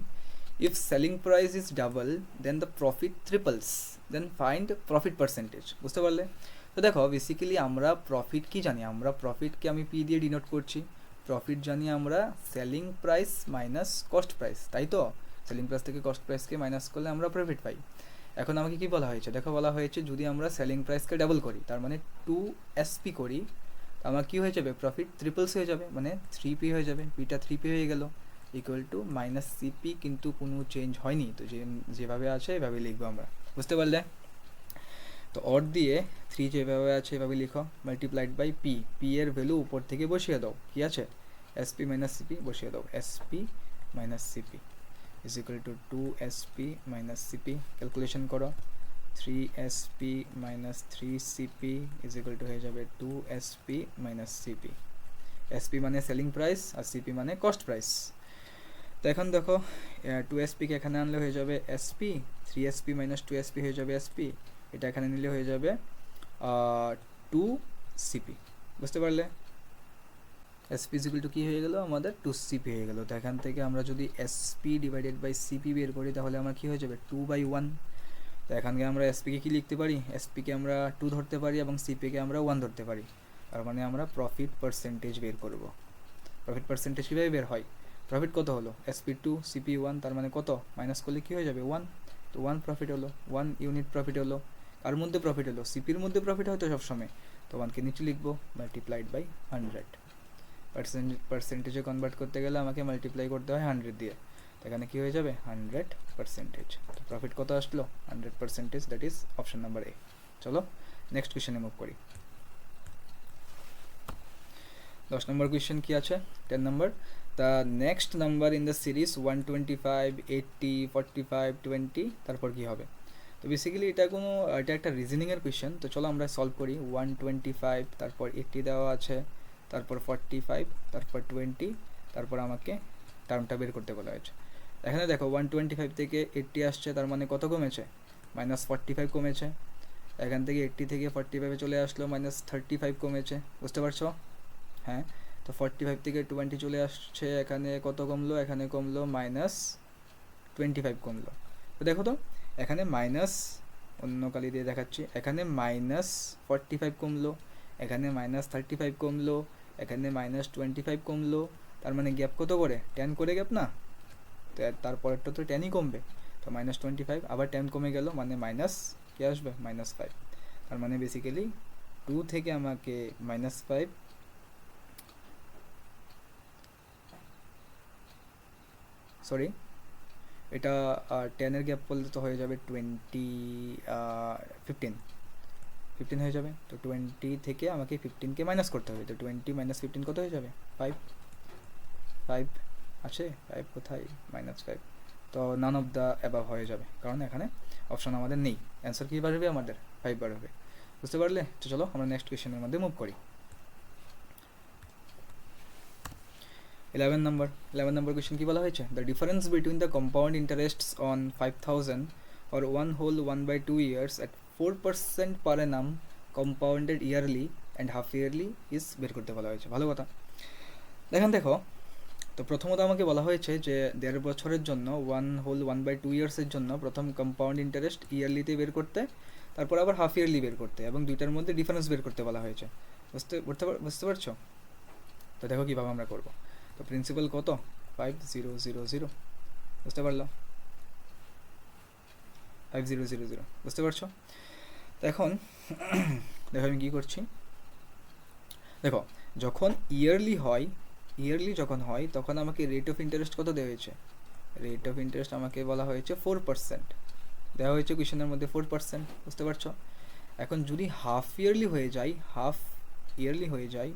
if selling price is double then the profit triples then find profit percentage, বুঝতে পারলে। তো দেখো বেসিক্যালি আমরা প্রফিট কি জানি, আমরা প্রফিটকে আমি পি দিয়ে ডিনোট করছি, প্রফিট জানি আমরা selling price minus cost price, তাই তো সেলিং প্রাইস থেকে কস্ট প্রাইসকে মাইনাস করলে আমরা প্রফিট পাই। এখন আমাকে কি বলা হয়েছে, দেখো বলা হয়েছে যদি আমরা সেলিং প্রাইসকে ডাবল করি তার মানে 2SP করি, আমার কি হয়ে যাবে প্রফিট ট্রিপলস হয়ে যাবে মানে 3P হয়ে যাবে, পিটা 3P হয়ে গেল ইকুয়াল টু মাইনাস CP, কিন্তু কোনো চেঞ্জ হয়নি, তো যেভাবে আছে এভাবে লিখবো আমরা, বুঝতে পারলে। তো অর দিয়ে 3 যেভাবে আছে এভাবে লিখো মাল্টিপ্লাইড বাই পি এর ভ্যালু উপর থেকে বসিয়ে দাও, কি আছে SP মাইনাস CP বসিয়ে দাও, SP minus CP is equal to 2SP minus CP, calculation করো three SP minus three CP is equal to হয়ে যাবে two SP minus CP. SP মানে সেলিং প্রাইস আর সিপি মানে কস্ট প্রাইস। তো এখন দেখো টু এসপিকে এখানে আনলে হয়ে যাবে SP, three SP minus two SP হয়ে যাবে এসপি, এটা এখানে নিলে হয়ে যাবে টু সিপি। বুঝতে পারলে? এসপি ইজ ইকুয়াল টু কী হয়ে গেলো আমাদের টু সিপি হয়ে গেলো। তো এখান থেকে আমরা যদি এসপি ডিভাইডেড বাই সিপি বের করি তাহলে আমার কী হয়ে যাবে 2/1। তো এখানকে আমরা এসপিকে কী লিখতে পারি, এসপিকে আমরা 2 ধরতে পারি এবং সিপিকে আমরা 1 ধরতে পারি। তার মানে আমরা প্রফিট পার্সেন্টেজ বের করব। প্রফিট পার্সেন্টেজ কীভাবে বের হয়, প্রফিট কত হলো এসপি 2 সিপি 1, তার মানে কত মাইনাস করলে কী হয়ে যাবে 1। তো 1 প্রফিট হলো, 1 ইউনিট প্রফিট হলো। কার মধ্যে প্রফিট হলো, সিপির মধ্যে প্রফিট হয়তো সবসময়। তো 1কে নিচে লিখবো মাল্টিপ্লাইড বাই 100। পার্সেন্টেজে কনভার্ট করতে গেলে আমাকে মাল্টিপ্লাই করতে হয় 100 দিয়ে। তো এখানে কী হয়ে যাবে 100%। তো প্রফিট কত আসলো 100%, that is option number A. চলো নেক্সট কোয়েশ্চেনে মুভ করি। 10 নম্বর কোয়েশ্চেন কি আছে, 10 নম্বর, the next number in the series 125, 80, 45, 20, তারপর কি হবে। তো বেসিক্যালি এটা একটা রিজনিংয়ের কোয়েশ্চেন। তো চলো আমরা সলভ করি। 125, তারপর 80 দেওয়া আছে, তারপর 45, তারপর 20, তারপর আমাকে টার্মটা বের করতে বলা হয়েছে। এখানে দেখো 125 থেকে 80 আসছে, তার মানে কত কমেছে -45 কমেছে। এখান থেকে 80 থেকে 45 চলে আসলো -35 কমেছে। বুঝতে পারছো? হ্যাঁ। তো 45 থেকে 20 চলে আসছে, এখানে কত কমলো, এখানে কমলো -25 কমলো। তো দেখো তো এখানে মাইনাস, অন্য কালি দিয়ে দেখাচ্ছি, এখানে -45 কমলো, এখানে -35 কমলো, এখানে -25 কমলো। তার মানে গ্যাপ কত করে 10 করে গ্যাপ না, তো তারপরেরটা তো 10ই কমবে। তো -25 আবার 10 কমে গেল, মানে মাইনাস কি আসবে -5। তার মানে বেসিক্যালি 2 থেকে আমাকে -5, সরি এটা 10-এর গ্যাপ করলে তো হয়ে যাবে 15 হয়ে যাবে। তো 20 থেকে আমাকে 15কে মাইনাস করতে হবে। তো 20 - 15 কত হয়ে যাবে 5 আছে, 5 কোথায় -5। তো নান অফ দ্য অ্যাবাভ হয়ে যাবে, কারণ এখানে অপশন আমাদের নেই। অ্যান্সার কী বার হবে আমাদের 5 বার হবে। বুঝতে পারলে? তো চলো আমরা নেক্সট কোয়েশ্চেনের মধ্যে মুভ করি। 11 নম্বর কোয়েশ্চেন কী বলা হয়েছে, the difference between the compound interests on 5000 or 1/2 years at 4% per annum compounded yearly and half yearly is বের করতে বলা হয়েছে। ভালো কথা। দেখো তো প্রথমত আমাকে বলা হয়েছে যে 1.5 বছরের জন্য 1/2 ইয়ার্সের জন্য প্রথম কম্পাউন্ড ইন্টারেস্ট ইয়ারলিতে বের করতে, তারপর আবার হাফ ইয়ারলি বের করতে, এবং দুইটার মধ্যে ডিফারেন্স বের করতে বলা হয়েছে। বুঝতে পারছো? তো দেখো কীভাবে আমরা করবো। তো প্রিন্সিপাল কত 5000, বুঝতে পারলো 5000, বুঝতে পারছো? তো এখন দেখো আমি কী করছি। দেখো যখন ইয়ারলি যখন হয় তখন আমাকে রেট অফ ইন্টারেস্ট কত দেওয়া হয়েছে, রেট অফ ইন্টারেস্ট আমাকে বলা হয়েছে 4% দেওয়া হয়েছে কোয়েশ্চেনের মধ্যে 4%। বুঝতে পারছো? এখন যদি হাফ ইয়ারলি হয়ে যায়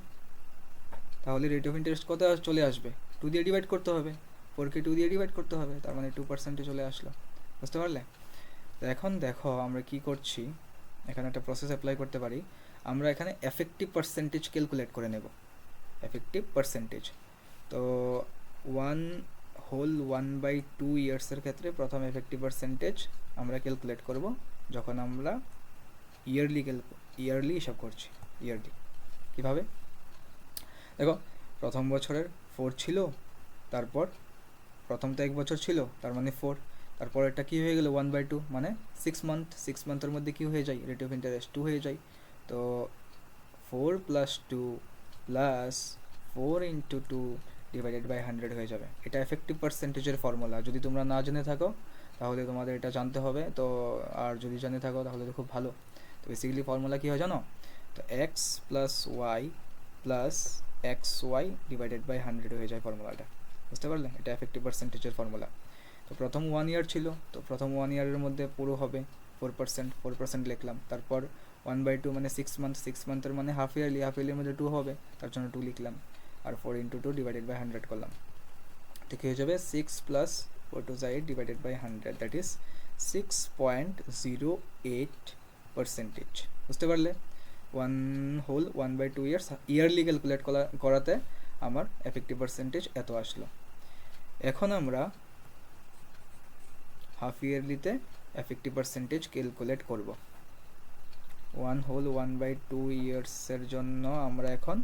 তাহলে রেট অফ ইন্টারেস্ট কত চলে আসবে, 2 দিয়ে ডিভাইড করতে হবে, 4কে 2 দিয়ে ডিভাইড করতে হবে, তার মানে 2% চলে আসলো। বুঝতে পারলে? তো এখন দেখো আমরা কি করছি, এখানে একটা প্রসেস অ্যাপ্লাই করতে পারি। আমরা এখানে এফেক্টিভ পার্সেন্টেজ ক্যালকুলেট করে নেব। এফেক্টিভ পার্সেন্টেজ, তো 1/2 ইয়ার্সের ক্ষেত্রে প্রথম এফেক্টিভ পার্সেন্টেজ আমরা ক্যালকুলেট করব যখন আমরা ইয়ারলি হিসাব করছি। ইয়ারলি কীভাবে, দেখো প্রথম বছরের 4 ছিল, তারপর প্রথম তো 1 বছর ছিল, তার মানে 4, তারপর এটা কী হয়ে গেলো 1/2, মানে 6 মান্থের মধ্যে কী হয়ে যায় রেট অফ ইন্টারেস্ট 2 হয়ে যায়। তো 4 + 2 + 4 × 2 ডিভাইডেড বাই 100 হয়ে যাবে। এটা এফেক্টিভ পার্সেন্টেজের ফর্মুলা। যদি তোমরা না জেনে থাকো তাহলে তোমাদের এটা জানতে হবে, তো আর যদি জেনে থাকো তাহলে তো খুব ভালো। তো বেসিক্যালি ফর্মুলা কী হয় জানো, তো x + y + xy divided by 100 হয়ে যায় ফর্মুলাটা। বুঝতে পারলে? এটা এফেক্টিভ পার্সেন্টেজের ফর্মুলা। তো প্রথম 1 ইয়ার ছিল, তো প্রথম 1 ইয়ারের মধ্যে পুরো হবে 4% লিখলাম। তারপর 1/2 মানে 6 মান্থের মানে হাফ ইয়ারলির মধ্যে 2 হবে, তার জন্য 2 লিখলাম, আর 4 × 2 ডিভাইডেড বাই 100 করলাম। তো কী হয়ে যাবে 6 + 4 × 8 ডিভাইডেড বাই 100, দ্যাট ইজ 6.08%। বুঝতে পারলে? 1/2 ইয়ার্স ইয়ারলি ক্যালকুলেট করাতে আমার এফেক্টিভ পার্সেন্টেজ এত আসলো। এখন আমরা হাফ ইয়ারলিতে এফেক্টিভ পার্সেন্টেজ ক্যালকুলেট করব। 1/2 ইয়ার্সের জন্য আমরা এখন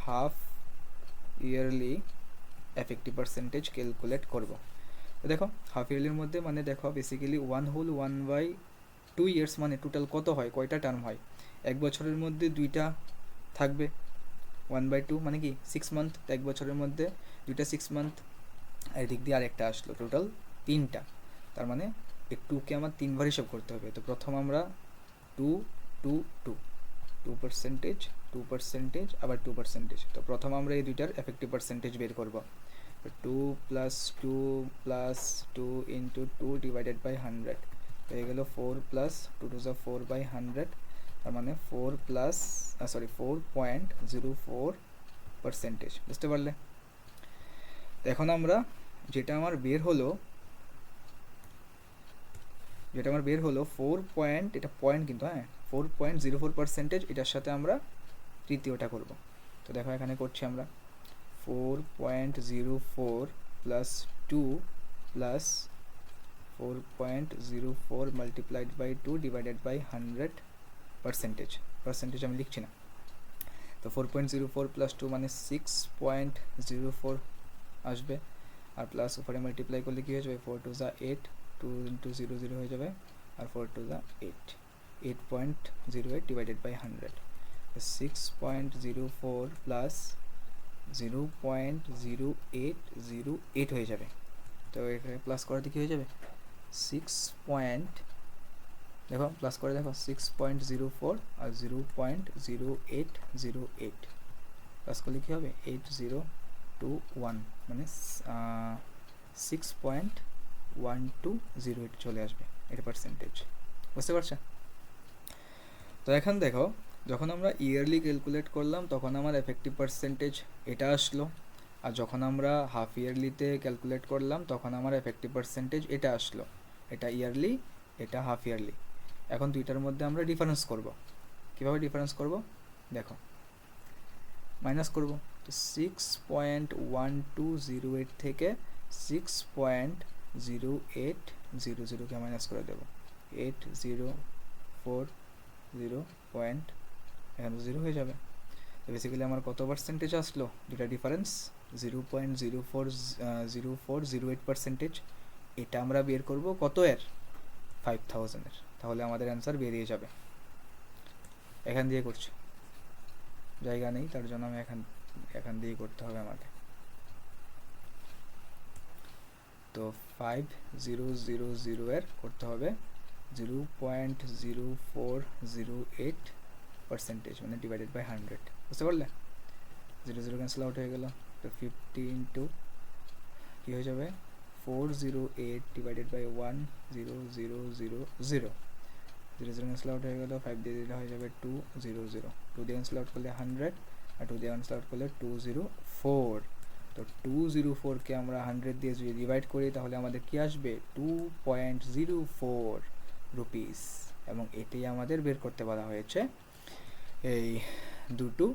half yearly effective percentage calculate করব। তো দেখো হাফ ইয়ারলির মধ্যে মানে দেখো বেসিক্যালি 1/2 ইয়ার্স মানে টোটাল কত হয়, কয়টা টার্ম হয়? এক বছরের মধ্যে দুইটা থাকবে, 1/2 মানে কি 6 মান্থ। এক বছরের মধ্যে দুইটা 6 মান্থ, আর এদিক দিয়ে আরেকটা আসলো, টোটাল 3টা। তার মানে এই 2কে আমার 3বার হিসাব করতে হবে। তো প্রথম আমরা 2% আবার 2%। তো প্রথম আমরা এই দুইটার এফেক্টিভ পার্সেন্টেজ বের করব। 2 + 2 + 2 × 2 ডিভাইডেড বাই 100 হয়ে গেল 4 + 2 = 4/100। তার মানে 4.04%। বুঝতে পারলে? এখন আমরা যেটা আমার বের হলো 4 পয়েন্ট, এটা পয়েন্ট কিন্তু, হ্যাঁ 4.04%, এটার সাথে আমরা তৃতীয়টা করব। তো দেখো এখানে করছি আমরা 4.04 + 2 + 4.04 মাল্টিপ্লাইড বাই 2 ডিভাইডেড বাই 100%। আমি লিখছি না। তো 4.04 + 2 মানে 6.04 আসবে, আর প্লাস উপরে মাল্টিপ্লাই করলে কী হয়ে যাবে, 4 × 2 = 8, 2 × 0 0 হয়ে যাবে, আর 4 × 2 = 8, 8.08 ডিভাইডেড বাই 100। 6.04 + 0.0808 হয়ে যাবে। তো এখানে প্লাস করাতে কী হয়ে যাবে, দেখো প্লাস করে দেখো 6.04 আর 0.0808 প্লাস করলে কী হবে, 8021 মানে 6.1208 চলে আসবে, এটা পার্সেন্টেজ। বুঝতে পারছো? তো এখন দেখো যখন আমরা ইয়ারলি ক্যালকুলেট করলাম তখন আমার এফেক্টিভ পার্সেন্টেজ এটা আসলো, আর যখন আমরা হাফ ইয়ারলিতে ক্যালকুলেট করলাম তখন আমার এফেক্টিভ পার্সেন্টেজ এটা আসলো। এটা ইয়ারলি, এটা হাফ ইয়ারলি। এখন দুইটার মধ্যে আমরা ডিফারেন্স করব। কীভাবে ডিফারেন্স করব দেখো, মাইনাস করব। তো 6.1208 থেকে 6.0800কে মাইনাস করে দেবো। 8040 এখানে 0 হয়ে যাবে। তো বেসিক্যালি আমার কত পার্সেন্টেজ আসলো, দুটা ডিফারেন্স 0.0408%। এটা আমরা বের করব কত এর, 5000-এর। তাহলে আমাদের অ্যান্সার বেরিয়ে যাবে। এখান দিয়ে করছি, জায়গা নেই তার জন্য আমি এখান দিয়ে করতে হবে আমাকে। তো 5000 এর করতে হবে 0.0408% মানে ডিভাইডেড বাই 100। বুঝতে পারলে? 0 ক্যান্সেল আউট হয়ে গেল। তো 50 ইন্টু কী হয়ে যাবে, 408 ডিভাইডেড বাই 10000। 0 ক্যান্সেল আউট হয়ে গেল, 5 দিয়ে দিলে হয়ে যাবে 200। 2 দিয়ে ক্যান্সেল আউট করলে 100, আর 2 দিয়ে ক্যান্সেল আউট করলে 204। তো 204কে আমরা 100 দিয়ে যদি ডিভাইড করি তাহলে আমাদের কি আসবে, 2.04 রুপিস। এবং এটাই আমাদের বের করতে বলা হয়েছে, এই দুটো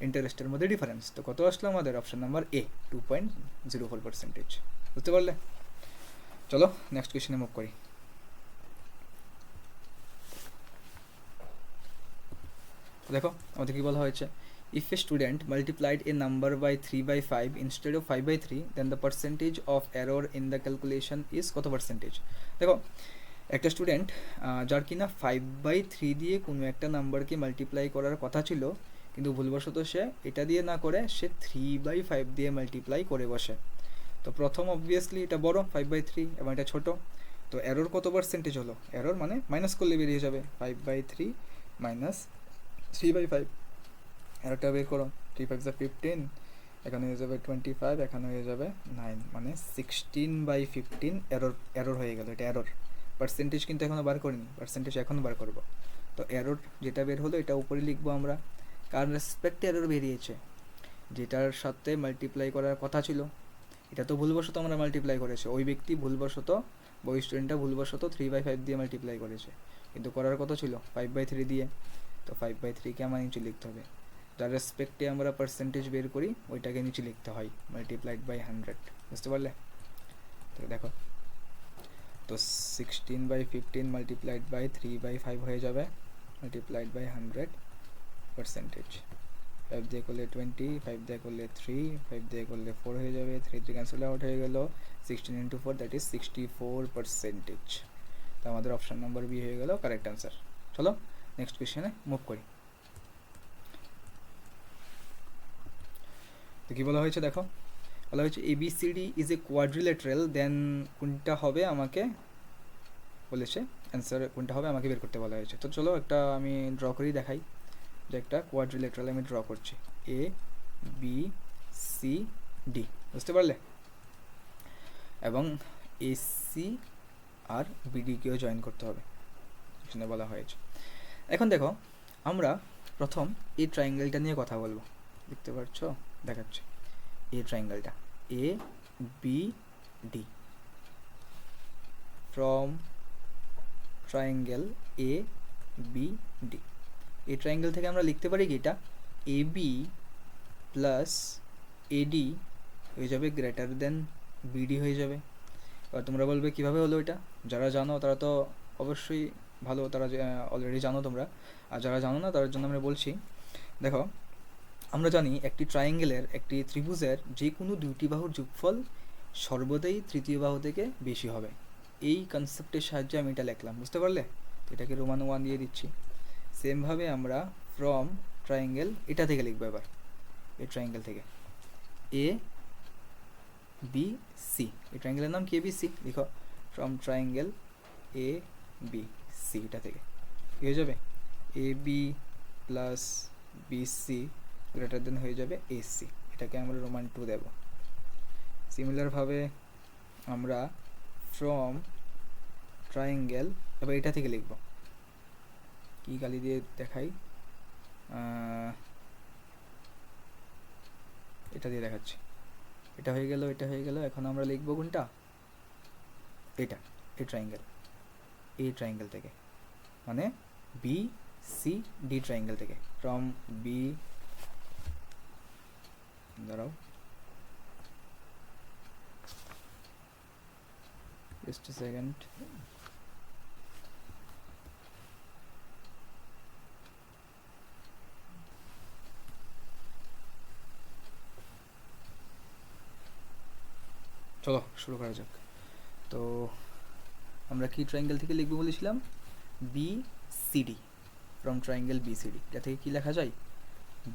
ইন্টারেস্টের মধ্যে ডিফারেন্স। তো কত আসলো আমাদের, অপশন নাম্বার এ, 2.04%। বুঝতে পারলে? চলো নেক্সট কোয়েশ্চেনে মুভ করি। দেখো আমাদের কি বলা হয়েছে, if a student multiplied a number by 3/5 instead of 5/3 then the percentage of error in the calculation is কত পার্সেন্টেজ। দেখো একটা স্টুডেন্ট যার কিনা 5/3 দিয়ে কোনো একটা নাম্বারকে মাল্টিপ্লাই করার কথা ছিল, কিন্তু ভুলবশত সে এটা দিয়ে না করে সে 3/5 দিয়ে মাল্টিপ্লাই করে বসে। তো প্রথম অবভিয়াসলি এটা বড় 5/3 এবং এটা ছোট। তো এরর কত পার্সেন্টেজ হলো, এরর মানে মাইনাস করলে বেরিয়ে যাবে 5/3 মাইনাস 3/5। এররটা বের করো, 3 5 15, এখানে হয়ে যাবে 25, এখানে হয়ে যাবে 9, মানে 16/15 এরর হয়ে গেল। এটা এরর পার্সেন্টেজ কিন্তু এখনও বার করিনি, পার্সেন্টেজ এখনও বার করব। তো এরর যেটা বের হলো এটা উপরে লিখবো আমরা, কার রেসপেক্টে এরর বেরিয়েছে, যেটার সাথে মাল্টিপ্লাই করার কথা ছিল এটা তো ভুলবশত আমরা মাল্টিপ্লাই করেছি, ওই ব্যক্তি ভুলবশত বই স্টুডেন্টটা ভুলবশত 3/5 দিয়ে মাল্টিপ্লাই করেছে, কিন্তু করার কথা ছিল 5/3 দিয়ে। তো 5/3কে আমার নিচে লিখতে হবে, যার রেসপেক্টে আমরা পার্সেন্টেজ বের করি ওইটাকে নিচে লিখতে হয়, মাল্টিপ্লাইড বাই 100। বুঝতে পারলে? তো দেখো, তো 16/15 মাল্টিপ্লাইড বাই 3/5 হয়ে যাবে, মাল্টিপ্লাইড বাই 100 পার্সেন্টেজ। 5 দিয়ে করলে 20, 5 দিয়ে করলে 3, 5 দিয়ে করলে 4 হয়ে যাবে, 3 3 ক্যান্সেল আউট হয়ে গেল, 16 ইন্টু 4 দ্যাট ইজ 64%। তো আমাদের অপশান নাম্বার বি হয়ে গেল কারেক্ট অ্যান্সার। চলো নেক্সট কোয়েশ্চেনে মুভ করি। তো কী বলা হয়েছে দেখো, বলা হয়েছে ABCD ইজ এ কোয়াড্রিলেটারাল, দেন কোনটা হবে আমাকে বলেছে, অ্যান্সার কোনটা হবে আমাকে বের করতে বলা হয়েছে। তো চলো একটা আমি ড্র করেই দেখাই, যে একটা কোয়াড্রিলেটারাল আমি ড্র করছি, ABCD, বুঝতে পারলে? এবং AC আর BDকেও জয়েন করতে হবে, এখানে বলা হয়েছে। এখন দেখো, আমরা প্রথম এই ট্রায়াঙ্গেলটা নিয়ে কথা বলবো, দেখতে পাচ্ছ দেখাচ্ছে এই ট্রায়াঙ্গেলটা ABD, ফ্রম ট্রায়াঙ্গেল ABD। এই ট্রায়াঙ্গেল থেকে আমরা লিখতে পারি কি, এটা AB প্লাস AD হয়ে যাবে গ্রেটার দেন BD হয়ে যাবে। এবার তোমরা বলবে কীভাবে হলো এটা, যারা জানো তারা তো অবশ্যই ভালো, তারা অলরেডি জানো তোমরা, আর যারা জানো না তাদের জন্য আমরা বলছি। দেখো, আমরা জানি একটি ট্রায়াঙ্গেলের, একটি ত্রিভুজের যে কোনো দুইটি বাহুর যোগফল সর্বদাই তৃতীয় বাহু থেকে বেশি হবে। এই কনসেপ্টের সাহায্যে আমি এটা লিখলাম, বুঝতে পারলে? তো এটাকে রোমান 1 দিয়ে দিচ্ছি। সেমভাবে আমরা ফ্রম ট্রায়াঙ্গেল এটা থেকে লিখবো, এবার এই ট্রায়াঙ্গেল থেকে ABC, এই ট্রায়াঙ্গেলের নাম কি ABC, লিখো ফ্রম ট্রায়াঙ্গেল ABC, এটা থেকে কী হয়ে যাবে, AB plus BC greater than হয়ে যাবে AC, এটাকে আমরা রোমান 2 দেব। সিমিলারভাবে আমরা ফ্রম ট্রায়াঙ্গেল, এবার এটা থেকে লিখব, কি গালি দিয়ে দেখাই, এটা দিয়ে দেখাচ্ছি, এটা হয়ে গেল, এটা হয়ে গেল। এখন আমরা লিখব কোনটা, এটা, এই ট্রায়াঙ্গেল থেকে, মানে BCD ট্রায়াঙ্গেল থেকে, ফ্রম দাঁড়াও just a second, চলো শুরু করা যাক। তো আমরা কি ট্রায়াঙ্গেল থেকে লিখবো বলেছিলাম, BCD, ফ্রম ট্রায়াঙ্গেল BCD। এটা থেকে কি লেখা যায়,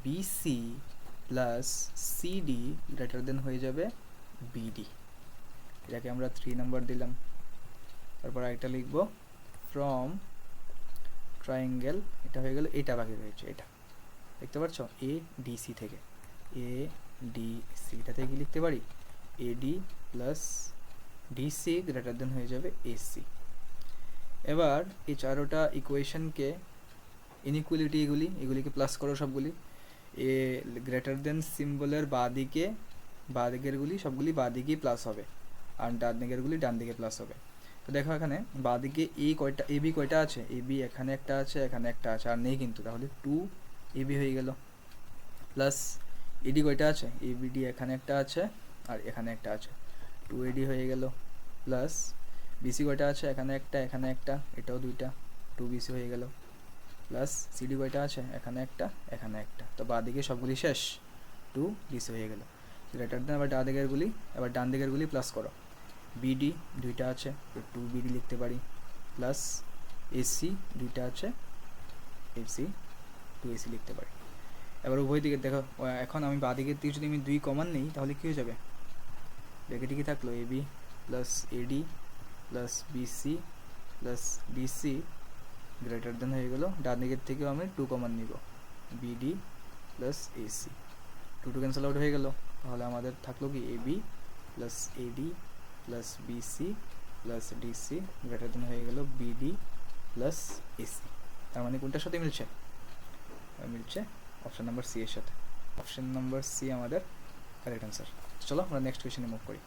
BC plus CD greater than হয়ে যাবে BD, এটাকে আমরা 3 নাম্বার দিলাম। তারপর আরেকটা লিখবো ফ্রম ট্রায়াঙ্গেল, এটা হয়ে গেল, এটা বাকি রয়েছে, এটা দেখতে পাচ্ছ ADC থেকে, ADC এটা থেকে কি লিখতে পারি, AD plus DC greater than হয়ে যাবে AC। এবার এই চারোটা ইকুয়েশনকে, ইনইকুয়ালিটি এগুলিকে প্লাস করো সবগুলি, এ গ্রেটার দেন সিম্বলের বাঁ দিকেরগুলি সবগুলি বাঁ দিকেই প্লাস হবে, আর ডান দিকেরগুলি ডান দিকে প্লাস হবে। তো দেখো এখানে বাঁ দিকে AB কয়টা আছে, AB এখানে একটা আছে, এখানে একটা আছে, আর নেই কিন্তু, তাহলে 2AB হয়ে গেল। প্লাস AD কয়টা আছে, ABD এখানে একটা আছে আর এখানে একটা আছে, 2AD হয়ে গেল। প্লাস BC কয়টা আছে, এখানে একটা, এখানে একটা, এটাও দুইটা, 2BC হয়ে গেল। প্লাস CD কয়টা আছে, এখানে একটা, এখানে একটা, তো বাঁ দিকে সবগুলি শেষ, 2BC হয়ে গেল। গ্রেটার দেন আবার ডান দিকেরগুলি প্লাস করো, BD দুইটা আছে, তো 2BD লিখতে পারি, প্লাস AC দুইটা আছে, AC 2AC লিখতে পারি। এবার উভয় দিকে দেখো, এখন আমি বাঁ দিকের থেকে যদি আমি 2 কমন নিই তাহলে কী হয়ে যাবে, ব্র্যাকেটে কি থাকলো, AB plus AD plus BC plus DC greater than হয়ে গেল, ডান দিকের থেকেও আমি 2 কমন নিব, BD plus AC, 2 cancel out হয়ে গেল। তাহলে আমাদের থাকলো কি AB plus AD plus BC plus DC greater than হয়ে গেল BD প্লাস AC। তার মানে কোনটার সাথে মিলছে, অপশান নাম্বার সি এর সাথে। অপশান নাম্বার সি আমাদের কারেক্ট অ্যান্সার। চলো আমরা নেক্সট কোয়েশ্চেনে মুভ করি।